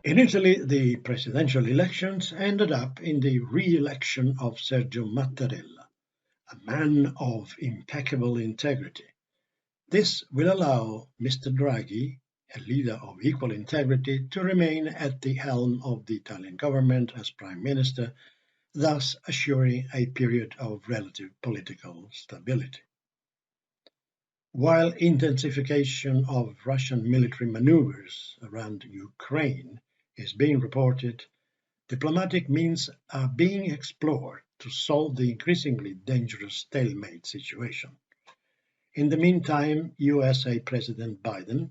In Italy, the presidential elections ended up in the re-election of Sergio Mattarella, a man of impeccable integrity. This will allow Mr. Draghi, a leader of equal integrity, to remain at the helm of the Italian government as Prime Minister, thus assuring a period of relative political stability. While intensification of Russian military maneuvers around Ukraine is being reported, diplomatic means are being explored to solve the increasingly dangerous stalemate situation. In the meantime, USA President Biden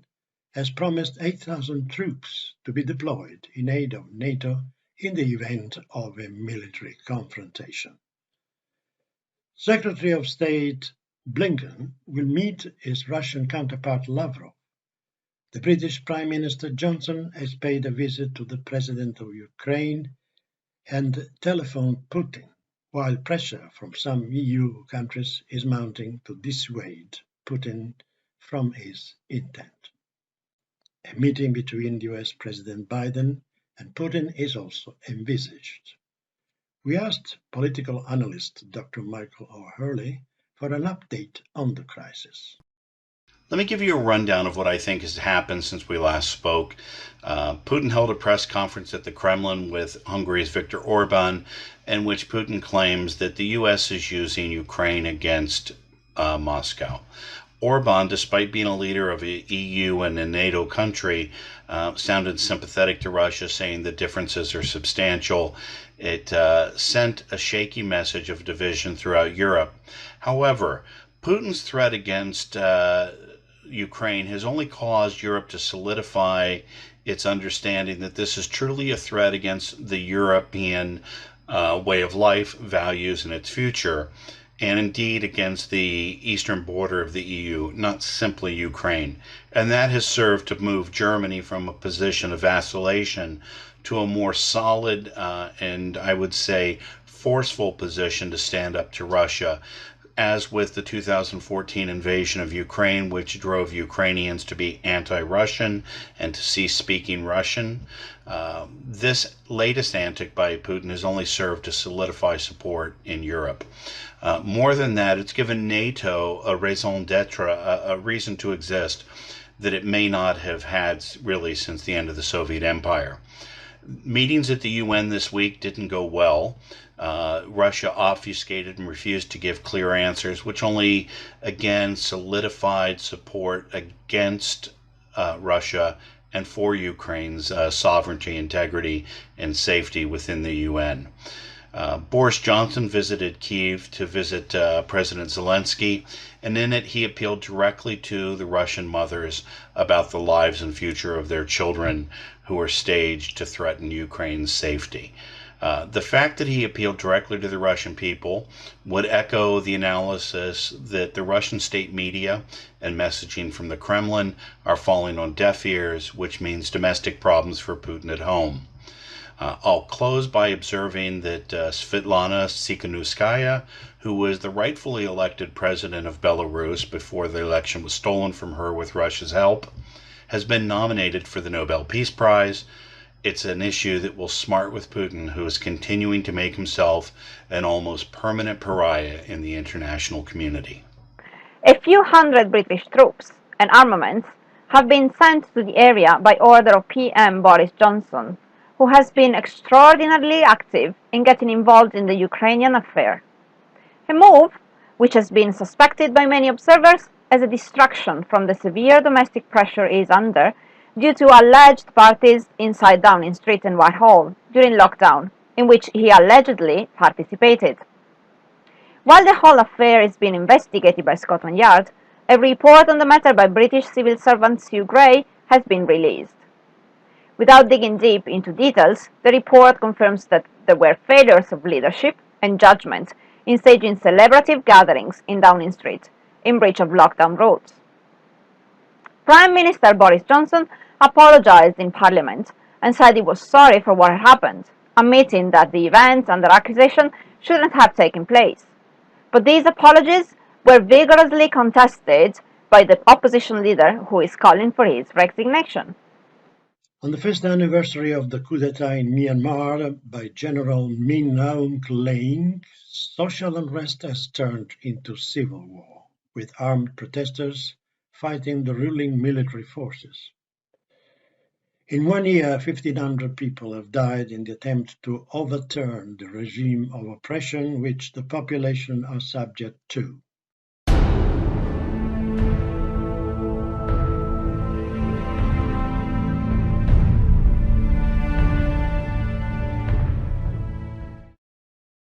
has promised 8,000 troops to be deployed in aid of NATO in the event of a military confrontation. Secretary of State Blinken will meet his Russian counterpart Lavrov. The British Prime Minister Johnson has paid a visit to the President of Ukraine and telephoned Putin, while pressure from some EU countries is mounting to dissuade Putin from his intent. A meeting between US President Biden and Putin is also envisaged. We asked political analyst Dr. Miceal O'Hurley for an update on the crisis. Let me give you a rundown of what I think has happened since we last spoke. Putin held a press conference at the Kremlin with Hungary's Viktor Orban, in which Putin claims that the U.S. is using Ukraine against Moscow. Orban, despite being a leader of the EU and a NATO country, sounded sympathetic to Russia, saying the differences are substantial. It sent a shaky message of division throughout Europe. However, Putin's threat against Ukraine has only caused Europe to solidify its understanding that this is truly a threat against the European way of life, values, and its future, and indeed against the eastern border of the EU, not simply Ukraine. And that has served to move Germany from a position of vacillation to a more solid and I would say forceful position to stand up to Russia, as with the 2014 invasion of Ukraine, which drove Ukrainians to be anti-Russian and to cease speaking Russian. This latest antic by Putin has only served to solidify support in Europe. More than that, it's given NATO a raison d'etre, a reason to exist that it may not have had really since the end of the Soviet Empire. Meetings at the UN this week didn't go well. Russia obfuscated and refused to give clear answers, which only again solidified support against Russia and for Ukraine's sovereignty, integrity, and safety within the UN. Boris Johnson visited Kyiv to visit President Zelensky, and in it he appealed directly to the Russian mothers about the lives and future of their children who are staged to threaten Ukraine's safety. The fact that he appealed directly to the Russian people would echo the analysis that the Russian state media and messaging from the Kremlin are falling on deaf ears, which means domestic problems for Putin at home. I'll close by observing that Svetlana Tsikhanouskaya, who was the rightfully elected president of Belarus before the election was stolen from her with Russia's help, has been nominated for the Nobel Peace Prize. It's an issue that will smart with Putin, who is continuing to make himself an almost permanent pariah in the international community. A few hundred British troops and armaments have been sent to the area by order of PM Boris Johnson, who has been extraordinarily active in getting involved in the Ukrainian affair. A move which has been suspected by many observers as a distraction from the severe domestic pressure he is under due to alleged parties inside Downing Street and Whitehall during lockdown, in which he allegedly participated. While the whole affair is being investigated by Scotland Yard, a report on the matter by British civil servant Sue Gray has been released. Without digging deep into details, the report confirms that there were failures of leadership and judgment in staging celebrative gatherings in Downing Street in breach of lockdown rules. Prime Minister Boris Johnson apologized in Parliament and said he was sorry for what had happened, admitting that the events under accusation shouldn't have taken place. But these apologies were vigorously contested by the opposition leader, who is calling for his resignation. On the first anniversary of the coup d'etat in Myanmar by General Min Aung Hlaing, social unrest has turned into civil war, with armed protesters fighting the ruling military forces. In 1 year, 1,500 people have died in the attempt to overturn the regime of oppression which the population are subject to.